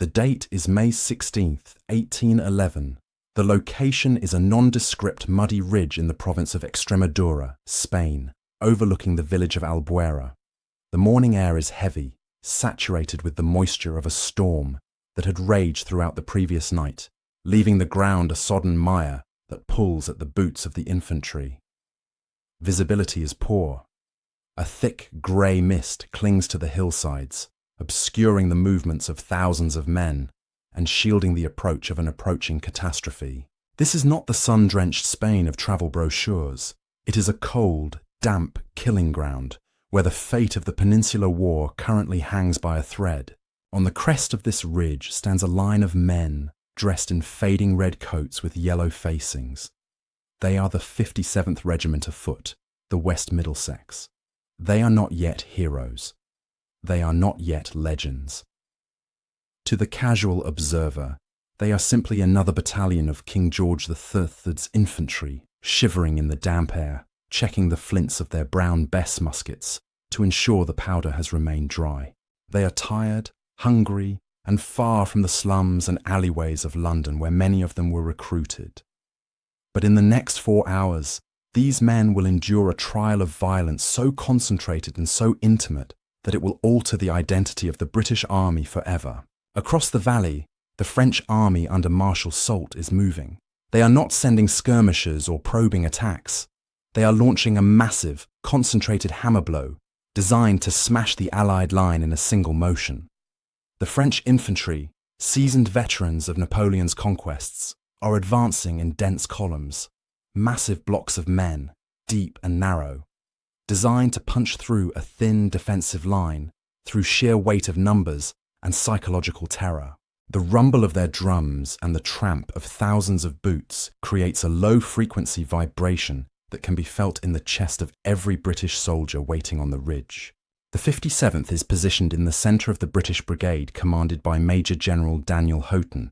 The date is May 16th, 1811. The location is a nondescript muddy ridge in the province of Extremadura, Spain, overlooking the village of Albuera. The morning air is heavy, saturated with the moisture of a storm that had raged throughout the previous night, leaving the ground a sodden mire that pulls at the boots of the infantry. Visibility is poor. A thick grey mist clings to the hillsides, obscuring the movements of thousands of men and shielding the approach of an approaching catastrophe. This is not the sun-drenched Spain of travel brochures. It is a cold, damp killing ground where the fate of the Peninsular War currently hangs by a thread. On the crest of this ridge stands a line of men dressed in fading red coats with yellow facings. They are the 57th Regiment of Foot, the West Middlesex. They are not yet heroes. They are not yet legends. To the casual observer, they are simply another battalion of King George III's infantry, shivering in the damp air, checking the flints of their brown Bess muskets to ensure the powder has remained dry. They are tired, hungry, and far from the slums and alleyways of London where many of them were recruited. But in the next 4 hours, these men will endure a trial of violence so concentrated and so intimate that it will alter the identity of the British Army forever. Across the valley, the French army under Marshal Soult is moving. They are not sending skirmishers or probing attacks. They are launching a massive, concentrated hammer blow designed to smash the Allied line in a single motion. The French infantry, seasoned veterans of Napoleon's conquests, are advancing in dense columns, massive blocks of men, deep and narrow, designed to punch through a thin defensive line through sheer weight of numbers and psychological terror. The rumble of their drums and the tramp of thousands of boots creates a low-frequency vibration that can be felt in the chest of every British soldier waiting on the ridge. The 57th is positioned in the centre of the British brigade commanded by Major General Daniel Houghton.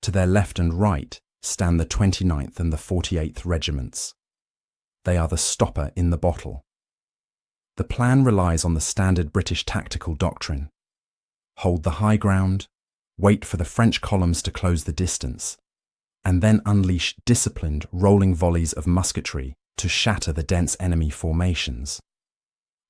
To their left and right stand the 29th and the 48th regiments. They are the stopper in the bottle. The plan relies on the standard British tactical doctrine. Hold the high ground, wait for the French columns to close the distance, and then unleash disciplined, rolling volleys of musketry to shatter the dense enemy formations.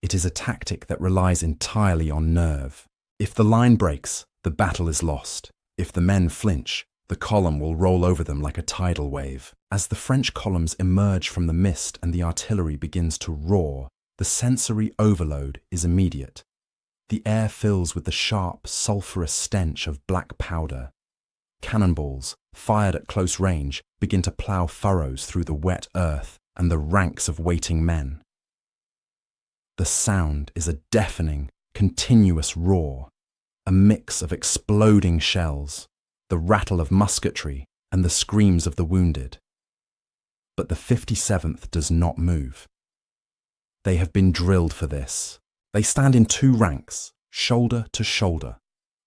It is a tactic that relies entirely on nerve. If the line breaks, the battle is lost. If the men flinch, the column will roll over them like a tidal wave. As the French columns emerge from the mist and the artillery begins to roar, the sensory overload is immediate. The air fills with the sharp, sulphurous stench of black powder. Cannonballs, fired at close range, begin to plough furrows through the wet earth and the ranks of waiting men. The sound is a deafening, continuous roar, a mix of exploding shells, the rattle of musketry, and the screams of the wounded. But the 57th does not move. They have been drilled for this. They stand in 2 ranks, shoulder to shoulder,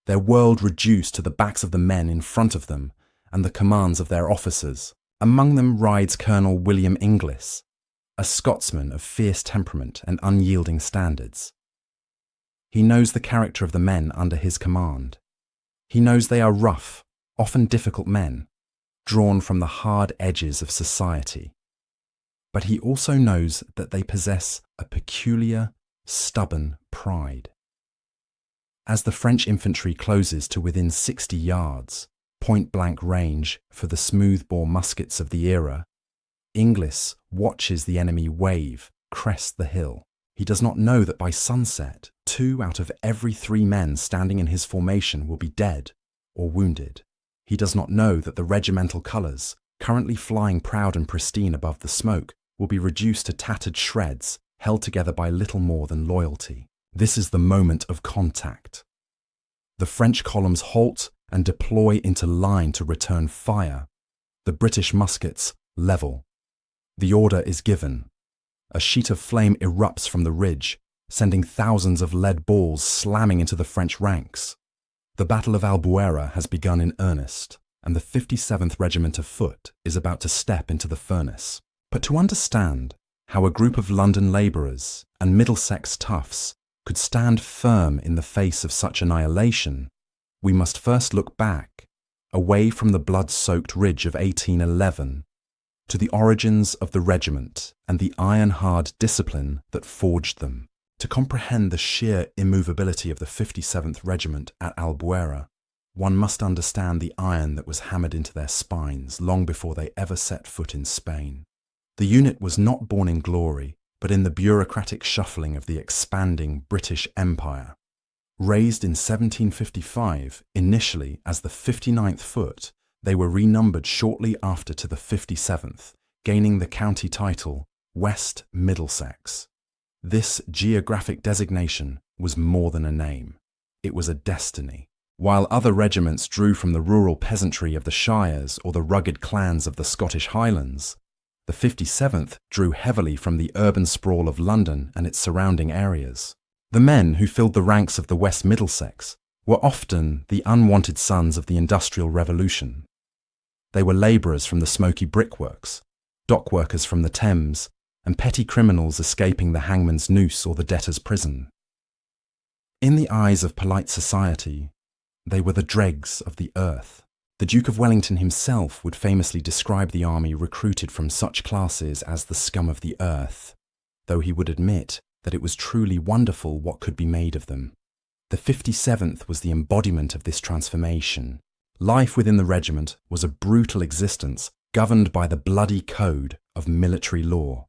their world reduced to the backs of the men in front of them and the commands of their officers. Among them rides Colonel William Inglis, a Scotsman of fierce temperament and unyielding standards. He knows the character of the men under his command. He knows they are rough, often difficult men, drawn from the hard edges of society. But he also knows that they possess a peculiar, stubborn pride. As the French infantry closes to within 60 yards, point-blank range for the smoothbore muskets of the era, Inglis watches the enemy wave, crest the hill. He does not know that by sunset, 2 out of every 3 men standing in his formation will be dead or wounded. He does not know that the regimental colours, currently flying proud and pristine above the smoke, will be reduced to tattered shreds, held together by little more than loyalty. This is the moment of contact. The French columns halt and deploy into line to return fire. The British muskets level. The order is given. A sheet of flame erupts from the ridge, sending thousands of lead balls slamming into the French ranks. The Battle of Albuera has begun in earnest, and the 57th Regiment of Foot is about to step into the furnace. But to understand how a group of London labourers and Middlesex toughs could stand firm in the face of such annihilation, we must first look back, away from the blood-soaked ridge of 1811, to the origins of the regiment and the iron-hard discipline that forged them. To comprehend the sheer immovability of the 57th Regiment at Albuera, one must understand the iron that was hammered into their spines long before they ever set foot in Spain. The unit was not born in glory, but in the bureaucratic shuffling of the expanding British Empire. Raised in 1755, initially as the 59th Foot, they were renumbered shortly after to the 57th, gaining the county title West Middlesex. This geographic designation was more than a name. It was a destiny. While other regiments drew from the rural peasantry of the shires or the rugged clans of the Scottish Highlands, the 57th drew heavily from the urban sprawl of London and its surrounding areas. The men who filled the ranks of the West Middlesex were often the unwanted sons of the Industrial Revolution. They were labourers from the smoky brickworks, dock workers from the Thames, and petty criminals escaping the hangman's noose or the debtor's prison. In the eyes of polite society, they were the dregs of the earth. The Duke of Wellington himself would famously describe the army recruited from such classes as the scum of the earth, though he would admit that it was truly wonderful what could be made of them. The 57th was the embodiment of this transformation. Life within the regiment was a brutal existence governed by the bloody code of military law.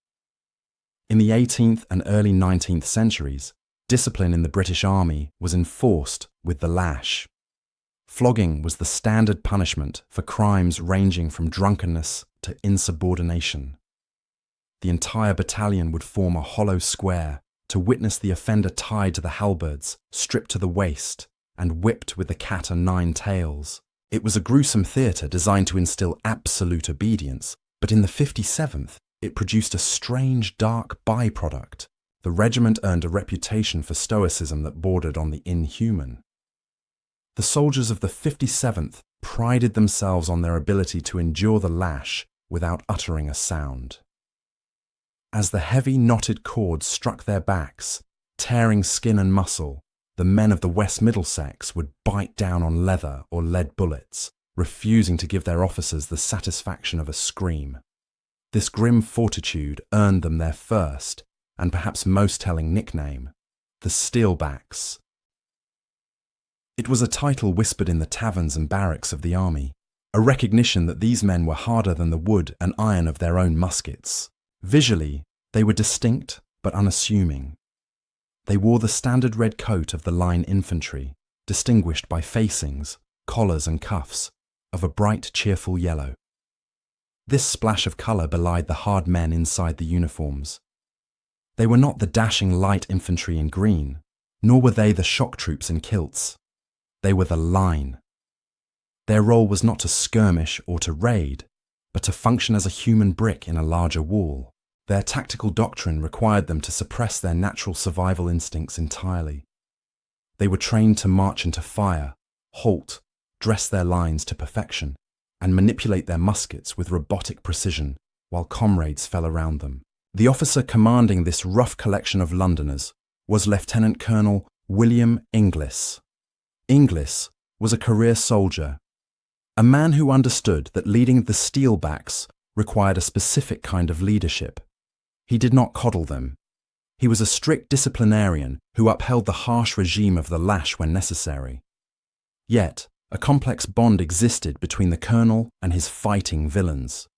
In the 18th and early 19th centuries, discipline in the British Army was enforced with the lash. Flogging was the standard punishment for crimes ranging from drunkenness to insubordination. The entire battalion would form a hollow square to witness the offender tied to the halberds, stripped to the waist, and whipped with the cat o' nine tails. It was a gruesome theatre designed to instill absolute obedience, but in the 57th, it produced a strange, dark byproduct. The regiment earned a reputation for stoicism that bordered on the inhuman. The soldiers of the 57th prided themselves on their ability to endure the lash without uttering a sound. As the heavy knotted cords struck their backs, tearing skin and muscle, the men of the West Middlesex would bite down on leather or lead bullets, refusing to give their officers the satisfaction of a scream. This grim fortitude earned them their first, and perhaps most telling nickname, the Steelbacks. It was a title whispered in the taverns and barracks of the army, a recognition that these men were harder than the wood and iron of their own muskets. Visually, they were distinct but unassuming. They wore the standard red coat of the line infantry, distinguished by facings, collars and cuffs, of a bright, cheerful yellow. This splash of colour belied the hard men inside the uniforms. They were not the dashing light infantry in green, nor were they the shock troops in kilts. They were the line. Their role was not to skirmish or to raid, but to function as a human brick in a larger wall. Their tactical doctrine required them to suppress their natural survival instincts entirely. They were trained to march into fire, halt, dress their lines to perfection, and manipulate their muskets with robotic precision while comrades fell around them. The officer commanding this rough collection of Londoners was Lieutenant Colonel William Inglis. Inglis was a career soldier, a man who understood that leading the Steelbacks required a specific kind of leadership. He did not coddle them. He was a strict disciplinarian who upheld the harsh regime of the lash when necessary. Yet, a complex bond existed between the colonel and his fighting villains.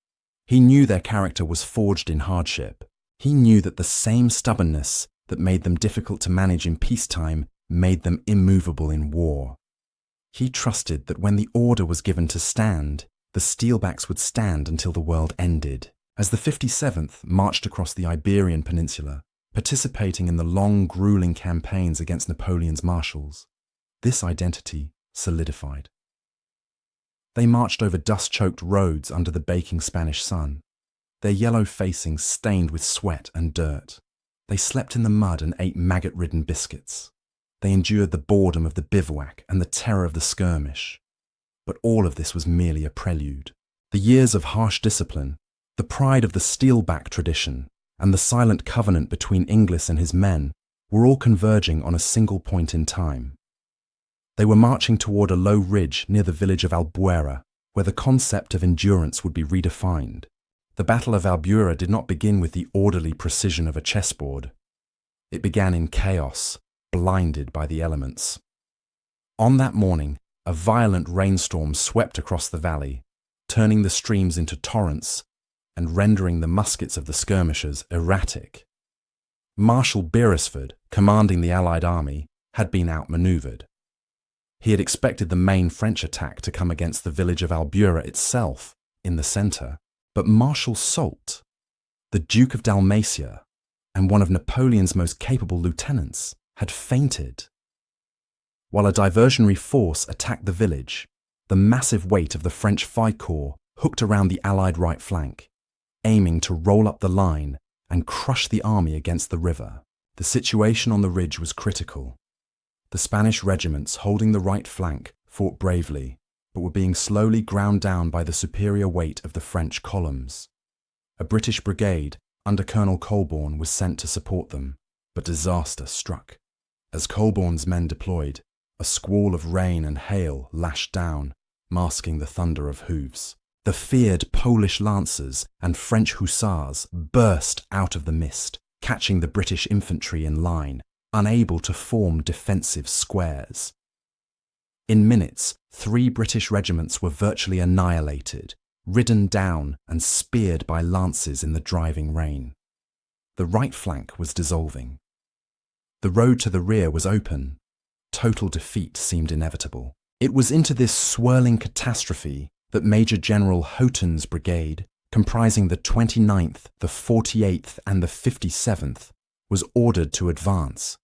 He knew their character was forged in hardship. He knew that the same stubbornness that made them difficult to manage in peacetime made them immovable in war. He trusted that when the order was given to stand, the Steelbacks would stand until the world ended. As the 57th marched across the Iberian Peninsula, participating in the long, grueling campaigns against Napoleon's marshals, this identity solidified. They marched over dust-choked roads under the baking Spanish sun, their yellow facings stained with sweat and dirt. They slept in the mud and ate maggot-ridden biscuits. They endured the boredom of the bivouac and the terror of the skirmish. But all of this was merely a prelude. The years of harsh discipline, the pride of the Steelback tradition, and the silent covenant between Inglis and his men were all converging on a single point in time. They were marching toward a low ridge near the village of Albuera, where the concept of endurance would be redefined. The Battle of Albuera did not begin with the orderly precision of a chessboard. It began in chaos, blinded by the elements. On that morning, a violent rainstorm swept across the valley, turning the streams into torrents and rendering the muskets of the skirmishers erratic. Marshal Beresford, commanding the Allied army, had been outmaneuvered. He had expected the main French attack to come against the village of Albuera itself, in the centre, but Marshal Soult, the Duke of Dalmatia, and one of Napoleon's most capable lieutenants, had fainted. While a diversionary force attacked the village, the massive weight of the French Five Corps hooked around the Allied right flank, aiming to roll up the line and crush the army against the river. The situation on the ridge was critical. The Spanish regiments holding the right flank fought bravely, but were being slowly ground down by the superior weight of the French columns. A British brigade under Colonel Colborne was sent to support them, but disaster struck. As Colborne's men deployed, a squall of rain and hail lashed down, masking the thunder of hooves. The feared Polish lancers and French hussars burst out of the mist, catching the British infantry in line, unable to form defensive squares. In minutes, 3 British regiments were virtually annihilated, ridden down and speared by lances in the driving rain. The right flank was dissolving. The road to the rear was open. Total defeat seemed inevitable. It was into this swirling catastrophe that Major General Houghton's brigade, comprising the 29th, the 48th and the 57th, was ordered to advance.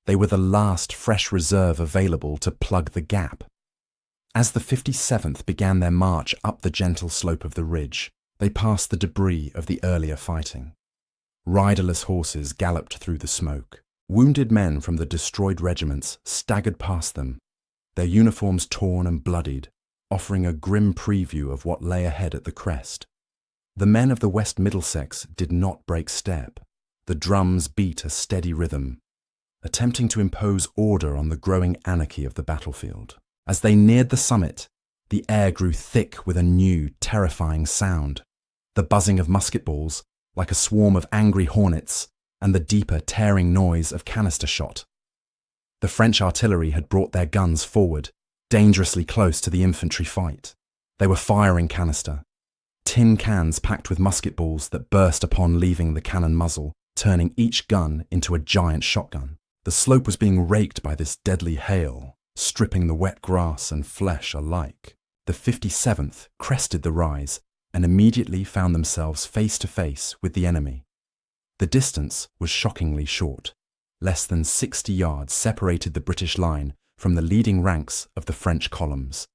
They were the last fresh reserve available to plug the gap. As the 57th began their march up the gentle slope of the ridge, they passed the debris of the earlier fighting. Riderless horses galloped through the smoke. Wounded men from the destroyed regiments staggered past them, their uniforms torn and bloodied, offering a grim preview of what lay ahead at the crest. The men of the West Middlesex did not break step. The drums beat a steady rhythm, attempting to impose order on the growing anarchy of the battlefield. As they neared the summit, the air grew thick with a new, terrifying sound. The buzzing of musket balls, like a swarm of angry hornets, and the deeper, tearing noise of canister shot. The French artillery had brought their guns forward, dangerously close to the infantry fight. They were firing canister, tin cans packed with musket balls that burst upon leaving the cannon muzzle, turning each gun into a giant shotgun. The slope was being raked by this deadly hail, stripping the wet grass and flesh alike. The 57th crested the rise and immediately found themselves face to face with the enemy. The distance was shockingly short. Less than 60 yards separated the British line from the leading ranks of the French columns.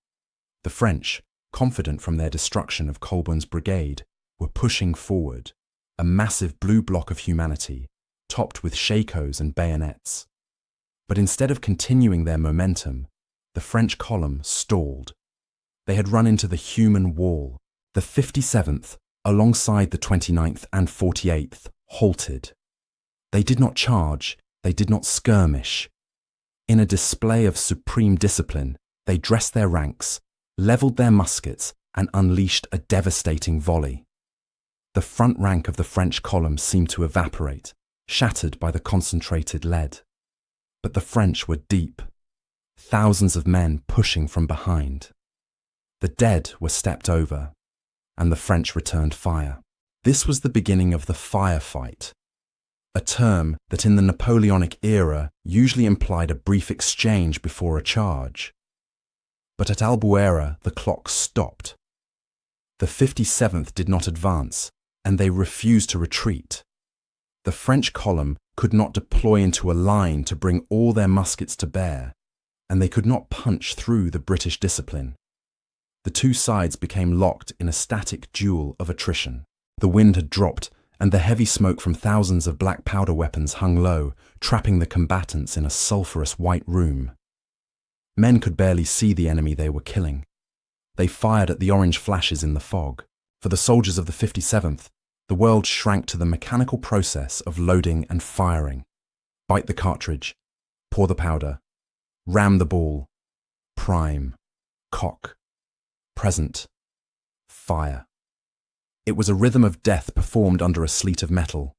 The French, confident from their destruction of Colborne's brigade, were pushing forward, a massive blue block of humanity, topped with shakos and bayonets. But instead of continuing their momentum, the French column stalled. They had run into the human wall. The 57th, alongside the 29th and 48th, halted. They did not charge, they did not skirmish. In a display of supreme discipline, they dressed their ranks, levelled their muskets, and unleashed a devastating volley. The front rank of the French column seemed to evaporate, shattered by the concentrated lead. But the French were deep, thousands of men pushing from behind. The dead were stepped over, and the French returned fire. This was the beginning of the firefight, a term that in the Napoleonic era usually implied a brief exchange before a charge. But at Albuera, the clock stopped. The 57th did not advance, and they refused to retreat. The French column could not deploy into a line to bring all their muskets to bear, and they could not punch through the British discipline. The two sides became locked in a static duel of attrition. The wind had dropped, and the heavy smoke from thousands of black powder weapons hung low, trapping the combatants in a sulphurous white room. Men could barely see the enemy they were killing. They fired at the orange flashes in the fog. For the soldiers of the 57th, the world shrank to the mechanical process of loading and firing. Bite the cartridge, pour the powder, ram the ball, prime, cock, present, fire. It was a rhythm of death performed under a sleet of metal.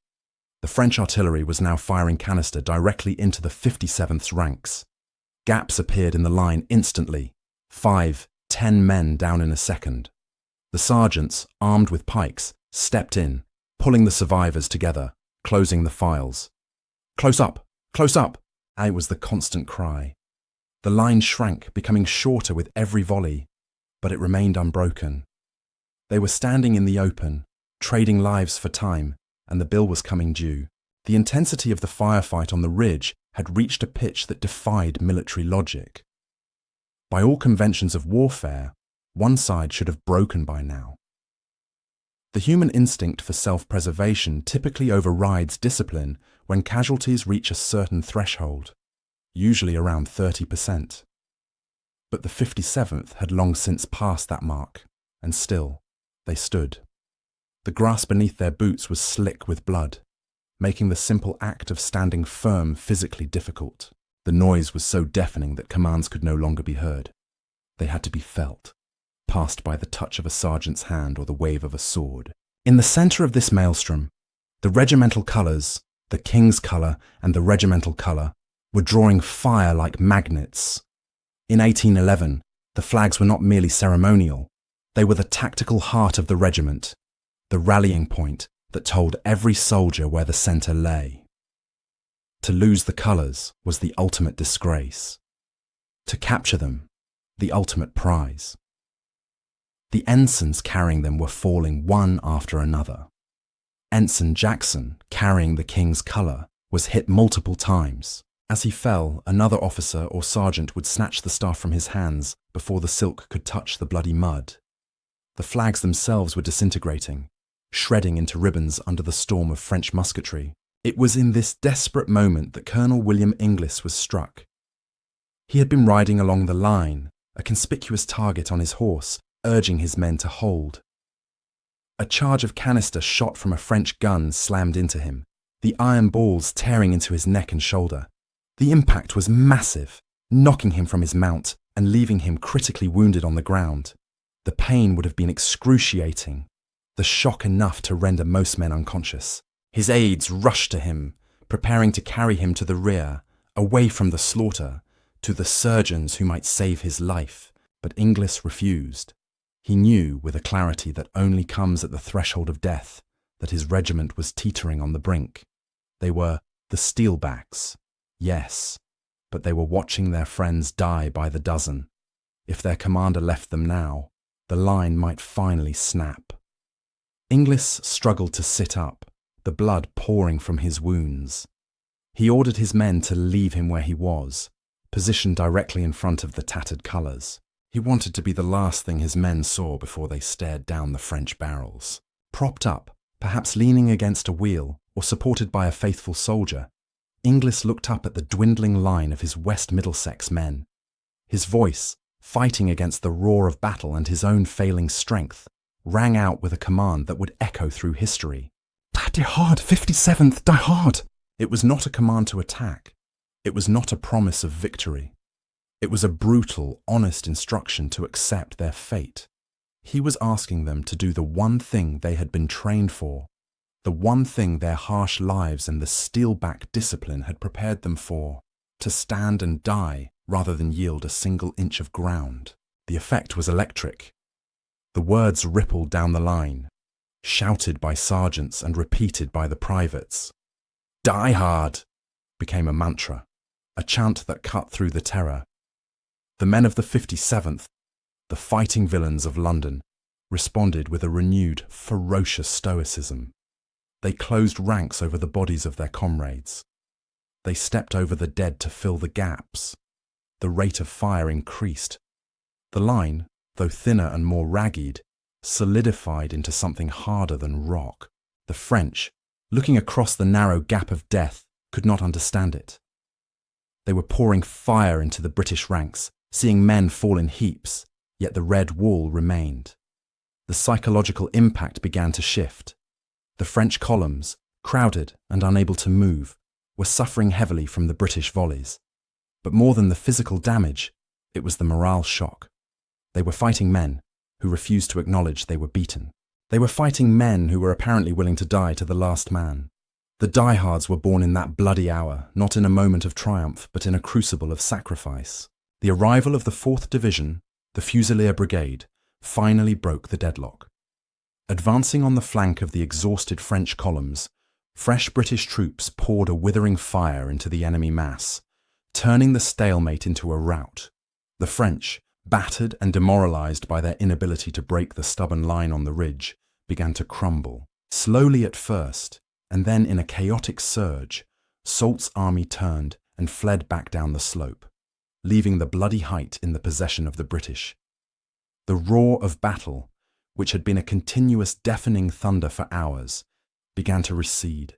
The French artillery was now firing canister directly into the 57th's ranks. Gaps appeared in the line instantly, 5, 10 men down in a second. The sergeants, armed with pikes, stepped in, pulling the survivors together, closing the files. Close up! Close up! It was the constant cry. The line shrank, becoming shorter with every volley, but it remained unbroken. They were standing in the open, trading lives for time, and the bill was coming due. The intensity of the firefight on the ridge had reached a pitch that defied military logic. By all conventions of warfare, one side should have broken by now. The human instinct for self-preservation typically overrides discipline when casualties reach a certain threshold, usually around 30%. But the 57th had long since passed that mark, and still, they stood. The grass beneath their boots was slick with blood, making the simple act of standing firm physically difficult. The noise was so deafening that commands could no longer be heard. They had to be felt, passed by the touch of a sergeant's hand or the wave of a sword. In the centre of this maelstrom, the regimental colours, the king's colour and the regimental colour, were drawing fire like magnets. In 1811, the flags were not merely ceremonial. They were the tactical heart of the regiment, the rallying point that told every soldier where the centre lay. To lose the colours was the ultimate disgrace. To capture them, the ultimate prize. The ensigns carrying them were falling one after another. Ensign Jackson, carrying the king's colour, was hit multiple times. As he fell, another officer or sergeant would snatch the staff from his hands before the silk could touch the bloody mud. The flags themselves were disintegrating, shredding into ribbons under the storm of French musketry. It was in this desperate moment that Colonel William Inglis was struck. He had been riding along the line, a conspicuous target on his horse, urging his men to hold. A charge of canister shot from a French gun slammed into him, the iron balls tearing into his neck and shoulder. The impact was massive, knocking him from his mount and leaving him critically wounded on the ground. The pain would have been excruciating, the shock enough to render most men unconscious. His aides rushed to him, preparing to carry him to the rear, away from the slaughter, to the surgeons who might save his life. But Inglis refused. He knew with a clarity that only comes at the threshold of death that his regiment was teetering on the brink. They were the steelbacks, yes, but they were watching their friends die by the dozen. If their commander left them now, the line might finally snap. Inglis struggled to sit up, the blood pouring from his wounds. He ordered his men to leave him where he was, positioned directly in front of the tattered colours. He wanted to be the last thing his men saw before they stared down the French barrels. Propped up, perhaps leaning against a wheel or supported by a faithful soldier, Inglis looked up at the dwindling line of his West Middlesex men. His voice, fighting against the roar of battle and his own failing strength, rang out with a command that would echo through history. Die hard, 57th, die hard! It was not a command to attack. It was not a promise of victory. It was a brutal, honest instruction to accept their fate. He was asking them to do the one thing they had been trained for, the one thing their harsh lives and the steel-back discipline had prepared them for, to stand and die rather than yield a single inch of ground. The effect was electric. The words rippled down the line, shouted by sergeants and repeated by the privates. Die hard became a mantra, a chant that cut through the terror. The men of the 57th, the fighting villains of London, responded with a renewed, ferocious stoicism. They closed ranks over the bodies of their comrades. They stepped over the dead to fill the gaps. The rate of fire increased. The line, though thinner and more ragged, solidified into something harder than rock. The French, looking across the narrow gap of death, could not understand it. They were pouring fire into the British ranks, seeing men fall in heaps, yet the red wall remained. The psychological impact began to shift. The French columns, crowded and unable to move, were suffering heavily from the British volleys. But more than the physical damage, It was the morale shock. They were fighting men who refused to acknowledge they were beaten. They were fighting men who were apparently willing to die to the last man. The diehards were born in that bloody hour, not in a moment of triumph, but in a crucible of sacrifice. The arrival of the 4th Division, the Fusilier Brigade, finally broke the deadlock. Advancing on the flank of the exhausted French columns, fresh British troops poured a withering fire into the enemy mass, turning the stalemate into a rout. The French, battered and demoralized by their inability to break the stubborn line on the ridge, began to crumble, slowly at first, and then in a chaotic surge, Soult's army turned and fled back down the slope, leaving the bloody height in the possession of the British. The roar of battle, which had been a continuous deafening thunder for hours, began to recede,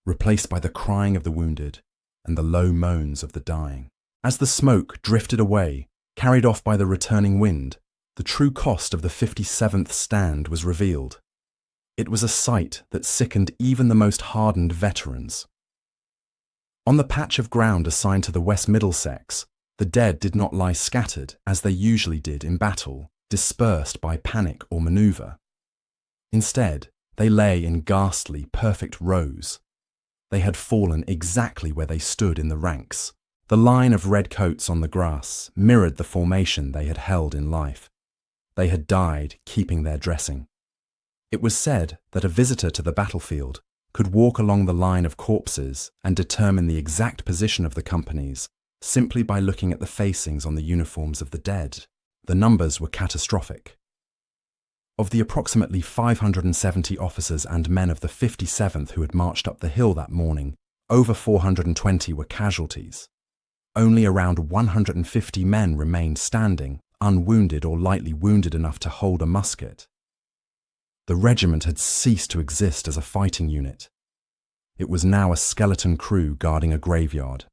replaced by the crying of the wounded and the low moans of the dying. As the smoke drifted away, carried off by the returning wind, the true cost of the 57th stand was revealed. It was a sight that sickened even the most hardened veterans. On the patch of ground assigned to the West Middlesex, the dead did not lie scattered as they usually did in battle, dispersed by panic or maneuver. Instead, they lay in ghastly, perfect rows. They had fallen exactly where they stood in the ranks. The line of red coats on the grass mirrored the formation they had held in life. They had died keeping their dressing. It was said that a visitor to the battlefield could walk along the line of corpses and determine the exact position of the companies simply by looking at the facings on the uniforms of the dead. The numbers were catastrophic. Of the approximately 570 officers and men of the 57th who had marched up the hill that morning, over 420 were casualties. Only around 150 men remained standing, unwounded or lightly wounded enough to hold a musket. The regiment had ceased to exist as a fighting unit. It was now a skeleton crew guarding a graveyard.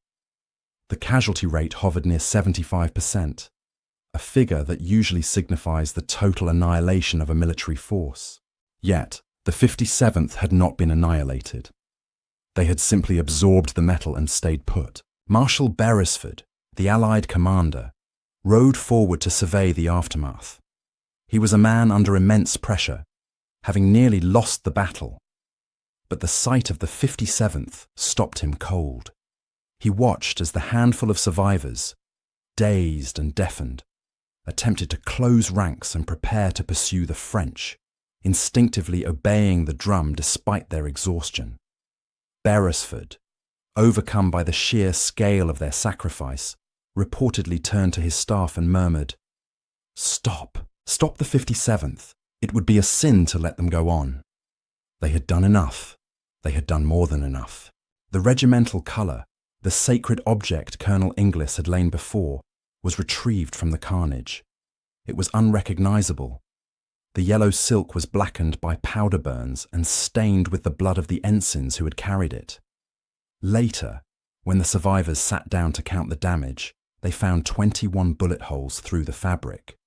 The casualty rate hovered near 75%, a figure that usually signifies the total annihilation of a military force. Yet, the 57th had not been annihilated. They had simply absorbed the metal and stayed put. Marshal Beresford, the Allied commander, rode forward to survey the aftermath. He was a man under immense pressure, having nearly lost the battle. But the sight of the 57th stopped him cold. He watched as the handful of survivors, dazed and deafened, attempted to close ranks and prepare to pursue the French, instinctively obeying the drum despite their exhaustion. Beresford, overcome by the sheer scale of their sacrifice, reportedly turned to his staff and murmured, "Stop! Stop the 57th! It would be a sin to let them go on." They had done enough. They had done more than enough. The regimental colour, the sacred object Colonel Inglis had lain before, was retrieved from the carnage. It was unrecognisable. The yellow silk was blackened by powder burns and stained with the blood of the ensigns who had carried it. Later, when the survivors sat down to count the damage, they found 21 bullet holes through the fabric.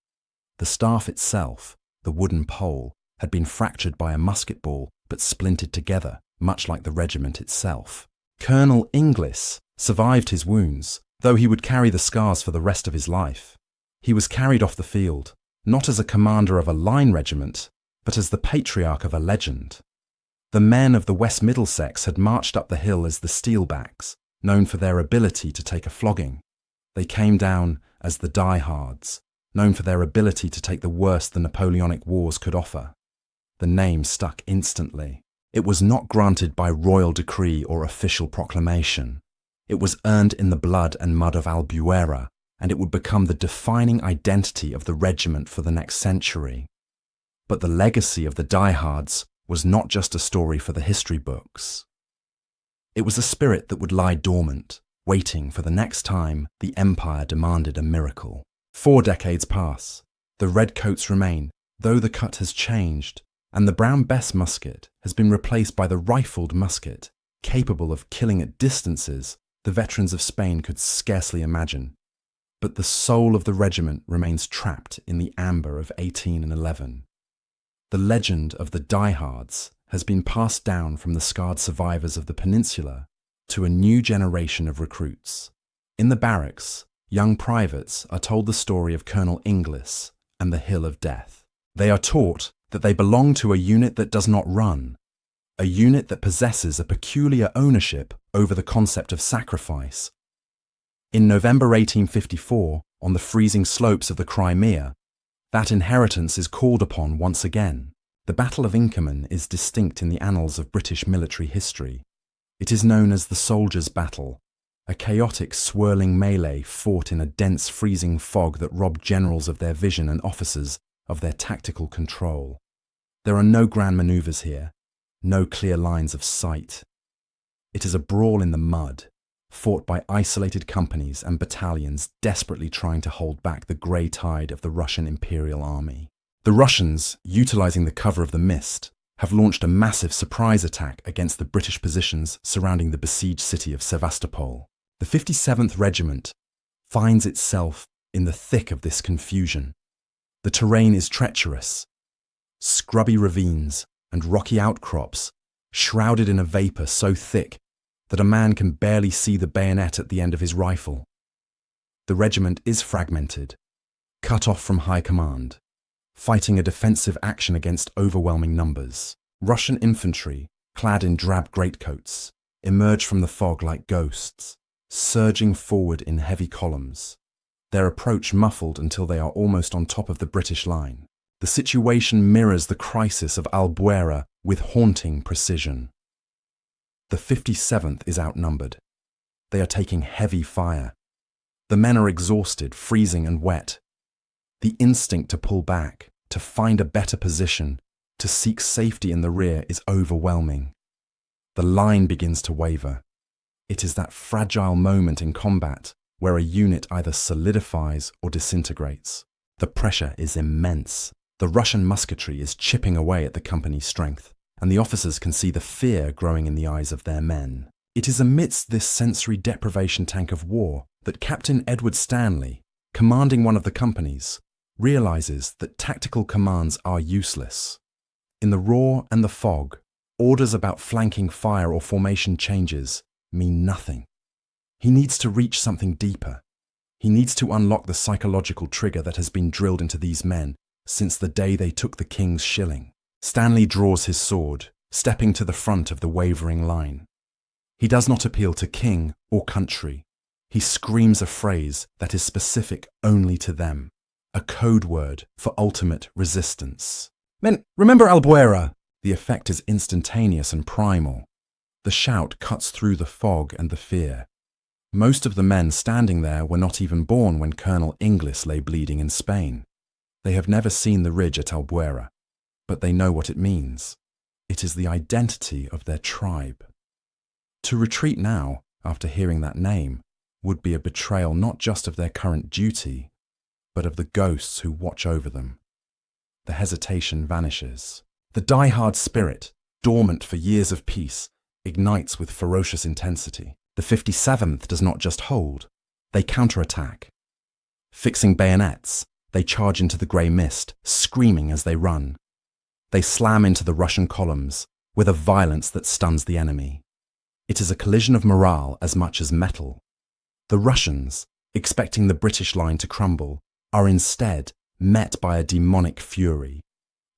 The staff itself, the wooden pole, had been fractured by a musket ball but splintered together, much like the regiment itself. Colonel Inglis survived his wounds, though he would carry the scars for the rest of his life. He was carried off the field, not as a commander of a line regiment, but as the patriarch of a legend. The men of the West Middlesex had marched up the hill as the Steelbacks, known for their ability to take a flogging. They came down as the diehards, known for their ability to take the worst the Napoleonic Wars could offer. The name stuck instantly. It was not granted by royal decree or official proclamation. It was earned in the blood and mud of Albuera, and it would become the defining identity of the regiment for the next century. But the legacy of the diehards was not just a story for the history books. It was a spirit that would lie dormant, waiting for the next time the Empire demanded a miracle. 4 decades pass. The redcoats remain, though the cut has changed, and the Brown Bess musket has been replaced by the rifled musket, capable of killing at distances the veterans of Spain could scarcely imagine. But the soul of the regiment remains trapped in the amber of 1811. The legend of the diehards has been passed down from the scarred survivors of the peninsula to a new generation of recruits. In the barracks, Young privates are told the story of Colonel Inglis and the Hill of Death. They are taught that they belong to a unit that does not run, a unit that possesses a peculiar ownership over the concept of sacrifice. In November 1854, on the freezing slopes of the Crimea, that inheritance is called upon once again. The Battle of Inkerman is distinct in the annals of British military history. It is known as the Soldiers' Battle, a chaotic, swirling melee fought in a dense, freezing fog that robbed generals of their vision and officers of their tactical control. There are no grand maneuvers here, no clear lines of sight. It is a brawl in the mud, fought by isolated companies and battalions desperately trying to hold back the grey tide of the Russian Imperial Army. The Russians, utilizing the cover of the mist, have launched a massive surprise attack against the British positions surrounding the besieged city of Sevastopol. The 57th Regiment finds itself in the thick of this confusion. The terrain is treacherous. Scrubby ravines and rocky outcrops, shrouded in a vapour so thick that a man can barely see the bayonet at the end of his rifle. The regiment is fragmented, cut off from high command, fighting a defensive action against overwhelming numbers. Russian infantry, clad in drab greatcoats, emerge from the fog like ghosts, surging forward in heavy columns, their approach muffled until they are almost on top of the British line. The situation mirrors the crisis of Albuera with haunting precision. The 57th is outnumbered. They are taking heavy fire. The men are exhausted, freezing and wet. The instinct to pull back, to find a better position, to seek safety in the rear is overwhelming. The line begins to waver. It is that fragile moment in combat where a unit either solidifies or disintegrates. The pressure is immense. The Russian musketry is chipping away at the company's strength, and the officers can see the fear growing in the eyes of their men. It is amidst this sensory deprivation tank of war that Captain Edward Stanley, commanding one of the companies, realizes that tactical commands are useless. In the roar and the fog, orders about flanking fire or formation changes mean nothing. He needs to reach something deeper. He needs to unlock the psychological trigger that has been drilled into these men since the day they took the King's shilling. Stanley draws his sword, stepping to the front of the wavering line. He does not appeal to king or country. He screams a phrase that is specific only to them, a code word for ultimate resistance. "Men, remember Albuera!" The effect is instantaneous and primal. The shout cuts through the fog and the fear. Most of the men standing there were not even born when Colonel Inglis lay bleeding in Spain. They have never seen the ridge at Albuera, but they know what it means. It is the identity of their tribe. To retreat now, after hearing that name, would be a betrayal not just of their current duty, but of the ghosts who watch over them. The hesitation vanishes. The die-hard spirit, dormant for years of peace, ignites with ferocious intensity. The 57th does not just hold, they counterattack. Fixing bayonets, they charge into the grey mist, screaming as they run. They slam into the Russian columns with a violence that stuns the enemy. It is a collision of morale as much as metal. The Russians, expecting the British line to crumble, are instead met by a demonic fury.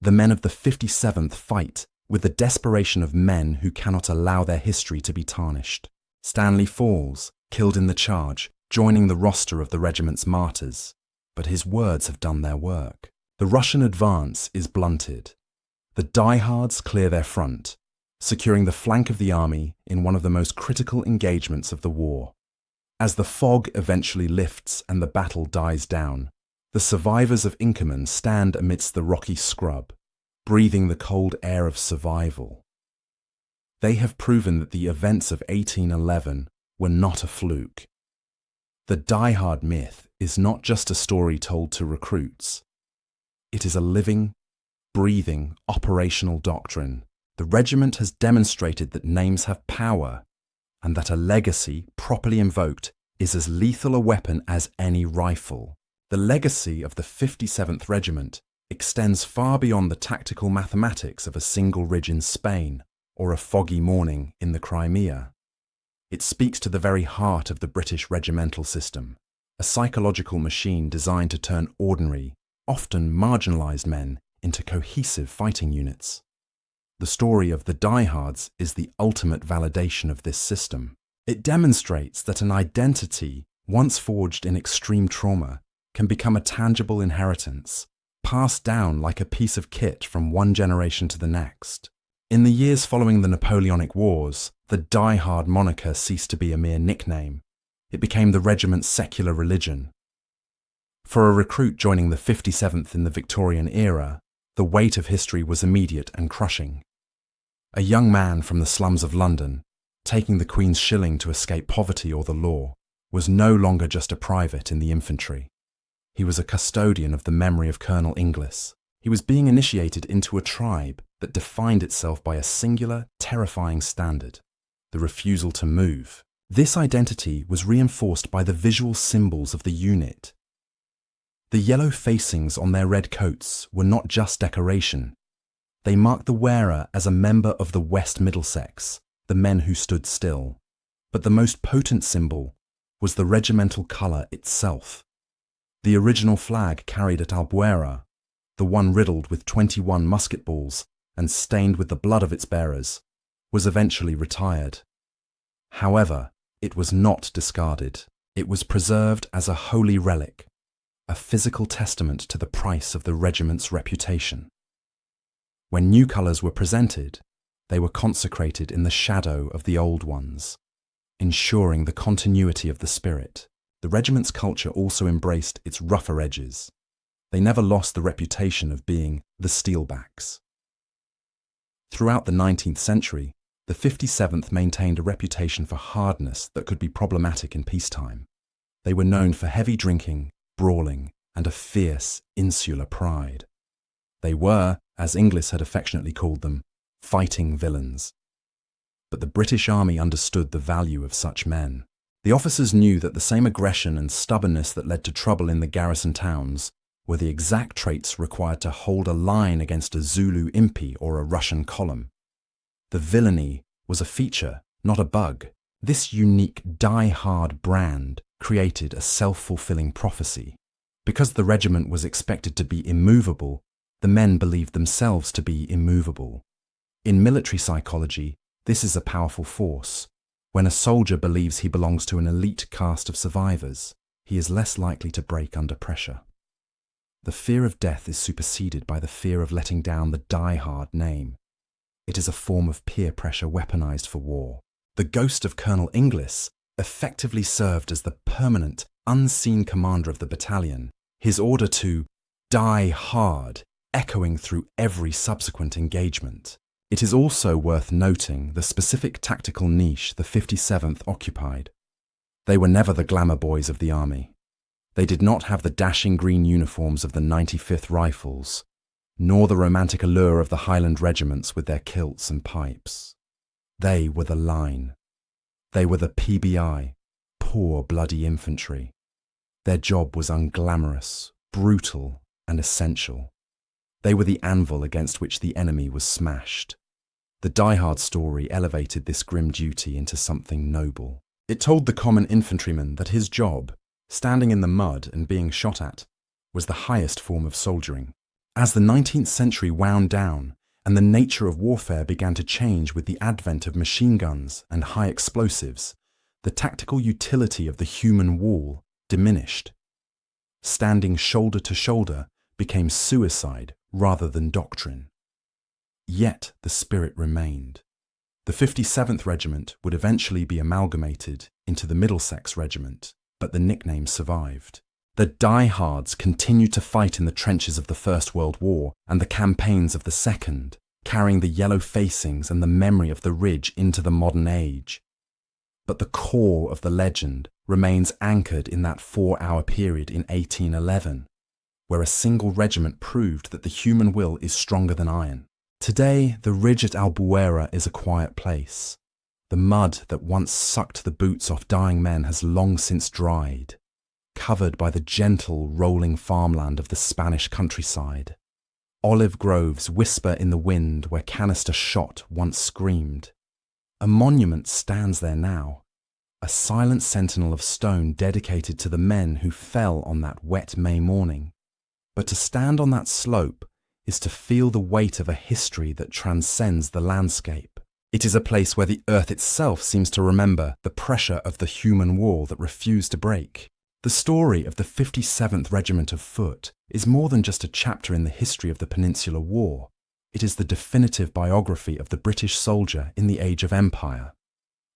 The men of the 57th fight with the desperation of men who cannot allow their history to be tarnished. Stanley falls, killed in the charge, joining the roster of the regiment's martyrs. But his words have done their work. The Russian advance is blunted. The diehards clear their front, securing the flank of the army in one of the most critical engagements of the war. As the fog eventually lifts and the battle dies down, the survivors of Inkerman stand amidst the rocky scrub, breathing the cold air of survival. They have proven that the events of 1811 were not a fluke. The diehard myth is not just a story told to recruits. It is a living, breathing, operational doctrine. The regiment has demonstrated that names have power, and that a legacy, properly invoked, is as lethal a weapon as any rifle. The legacy of the 57th Regiment extends far beyond the tactical mathematics of a single ridge in Spain or a foggy morning in the Crimea. It speaks to the very heart of the British regimental system. a psychological machine designed to turn ordinary, often marginalized men into cohesive fighting units. The story of the diehards is the ultimate validation of this system. It demonstrates that an identity, once forged in extreme trauma, can become a tangible inheritance, passed down like a piece of kit from one generation to the next. In the years following the Napoleonic Wars, the die-hard moniker ceased to be a mere nickname. It became the regiment's secular religion. For a recruit joining the 57th in the Victorian era, the weight of history was immediate and crushing. A young man from the slums of London, taking the Queen's shilling to escape poverty or the law, was no longer just a private in the infantry. He was a custodian of the memory of Colonel Inglis. He was being initiated into a tribe that defined itself by a singular, terrifying standard: the refusal to move. This identity was reinforced by the visual symbols of the unit. The yellow facings on their red coats were not just decoration. They marked the wearer as a member of the West Middlesex, the men who stood still. But the most potent symbol was the regimental colour itself. The original flag carried at Albuera, the one riddled with 21 musket balls and stained with the blood of its bearers, was eventually retired. However, it was not discarded. It was preserved as a holy relic, a physical testament to the price of the regiment's reputation. When new colours were presented, they were consecrated in the shadow of the old ones, ensuring the continuity of the spirit. The regiment's culture also embraced its rougher edges. They never lost the reputation of being the steelbacks. Throughout the 19th century, the 57th maintained a reputation for hardness that could be problematic in peacetime. They were known for heavy drinking, brawling, and a fierce, insular pride. They were, as Inglis had affectionately called them, fighting villains. But the British Army understood the value of such men. The officers knew that the same aggression and stubbornness that led to trouble in the garrison towns were the exact traits required to hold a line against a Zulu impi or a Russian column. The villainy was a feature, not a bug. This unique die-hard brand created a self-fulfilling prophecy. Because the regiment was expected to be immovable, the men believed themselves to be immovable. In military psychology, this is a powerful force. When a soldier believes he belongs to an elite caste of survivors, he is less likely to break under pressure. The fear of death is superseded by the fear of letting down the die-hard name. It is a form of peer pressure weaponized for war. The ghost of Colonel Inglis effectively served as the permanent, unseen commander of the battalion, his order to die hard echoing through every subsequent engagement. It is also worth noting the specific tactical niche the 57th occupied. They were never the glamour boys of the army. They did not have the dashing green uniforms of the 95th Rifles, nor the romantic allure of the Highland regiments with their kilts and pipes. They were the line. They were the PBI, poor bloody infantry. Their job was unglamorous, brutal, and essential. They were the anvil against which the enemy was smashed. The die-hard story elevated this grim duty into something noble. It told the common infantryman that his job, standing in the mud and being shot at, was the highest form of soldiering. As the 19th century wound down and the nature of warfare began to change with the advent of machine guns and high explosives, the tactical utility of the human wall diminished. Standing shoulder to shoulder became suicide rather than doctrine. Yet the spirit remained. The 57th Regiment would eventually be amalgamated into the Middlesex Regiment, but the nickname survived. The diehards continued to fight in the trenches of the First World War and the campaigns of the Second, carrying the yellow facings and the memory of the Ridge into the modern age. But the core of the legend remains anchored in that 4-hour period in 1811, where a single regiment proved that the human will is stronger than iron. Today, the Ridge at Albuera is a quiet place. The mud that once sucked the boots off dying men has long since dried, covered by the gentle, rolling farmland of the Spanish countryside. Olive groves whisper in the wind where canister shot once screamed. A monument stands there now, a silent sentinel of stone dedicated to the men who fell on that wet May morning. But to stand on that slope is to feel the weight of a history that transcends the landscape. It is a place where the earth itself seems to remember the pressure of the human wall that refused to break. The story of the 57th Regiment of Foot is more than just a chapter in the history of the Peninsular War. It is the definitive biography of the British soldier in the Age of Empire.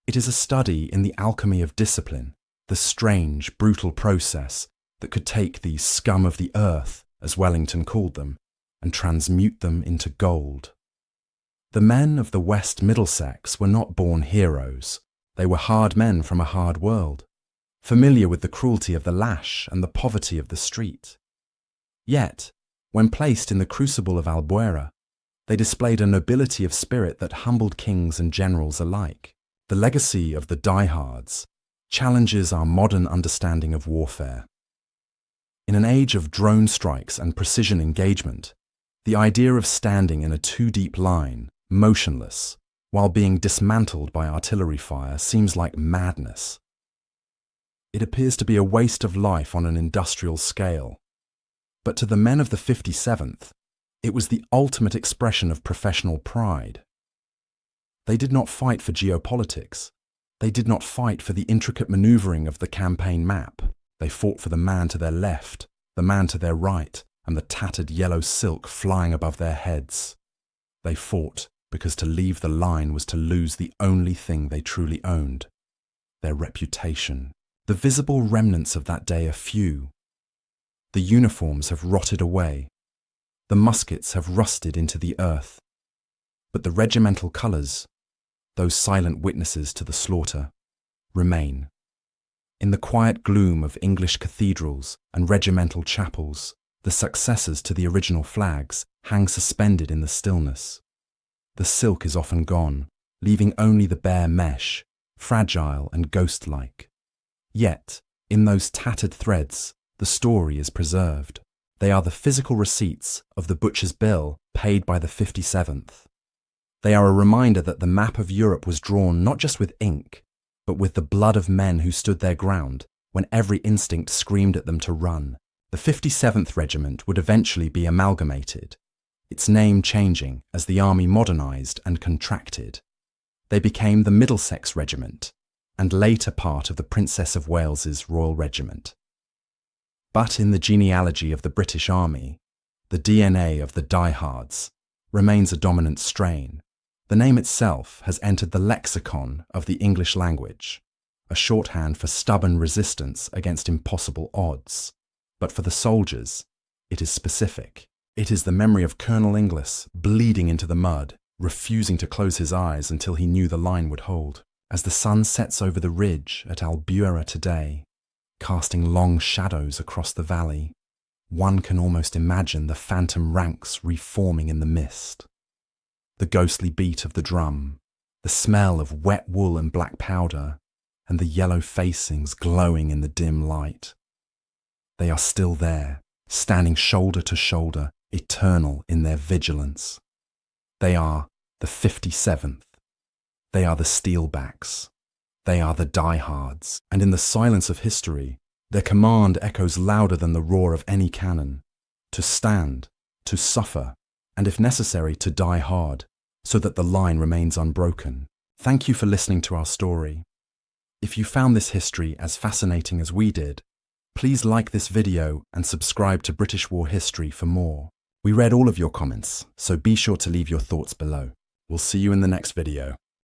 It is a study in the alchemy of discipline, the strange, brutal process that could take these scum of the earth, as Wellington called them, and transmute them into gold. The men of the West Middlesex were not born heroes. They were hard men from a hard world, familiar with the cruelty of the lash and the poverty of the street. Yet, when placed in the crucible of Albuera, they displayed a nobility of spirit that humbled kings and generals alike. The legacy of the diehards challenges our modern understanding of warfare. In an age of drone strikes and precision engagement, the idea of standing in a too-deep line, motionless, while being dismantled by artillery fire seems like madness. It appears to be a waste of life on an industrial scale. But to the men of the 57th, it was the ultimate expression of professional pride. They did not fight for geopolitics. They did not fight for the intricate maneuvering of the campaign map. They fought for the man to their left, the man to their right, and the tattered yellow silk flying above their heads. They fought because to leave the line was to lose the only thing they truly owned, their reputation. The visible remnants of that day are few. The uniforms have rotted away. The muskets have rusted into the earth. But the regimental colours, those silent witnesses to the slaughter, remain. In the quiet gloom of English cathedrals and regimental chapels, the successors to the original flags hang suspended in the stillness. The silk is often gone, leaving only the bare mesh, fragile and ghost-like. Yet, in those tattered threads, the story is preserved. They are the physical receipts of the butcher's bill paid by the 57th. They are a reminder that the map of Europe was drawn not just with ink, but with the blood of men who stood their ground when every instinct screamed at them to run. The 57th Regiment would eventually be amalgamated, its name changing as the army modernised and contracted. They became the Middlesex Regiment, and later part of the Princess of Wales's Royal Regiment. But in the genealogy of the British Army, the DNA of the diehards remains a dominant strain. The name itself has entered the lexicon of the English language, a shorthand for stubborn resistance against impossible odds. But for the soldiers, it is specific. It is the memory of Colonel Inglis bleeding into the mud, refusing to close his eyes until he knew the line would hold. As the sun sets over the ridge at Albuera today, casting long shadows across the valley, one can almost imagine the phantom ranks reforming in the mist. The ghostly beat of the drum, the smell of wet wool and black powder, and the yellow facings glowing in the dim light. They are still there, standing shoulder to shoulder, eternal in their vigilance. They are the 57th. They are the steelbacks. They are the diehards. And in the silence of history, their command echoes louder than the roar of any cannon. To stand, to suffer, and if necessary, to die hard, so that the line remains unbroken. Thank you for listening to our story. If you found this history as fascinating as we did, please like this video and subscribe to British War History for more. We read all of your comments, so be sure to leave your thoughts below. We'll see you in the next video.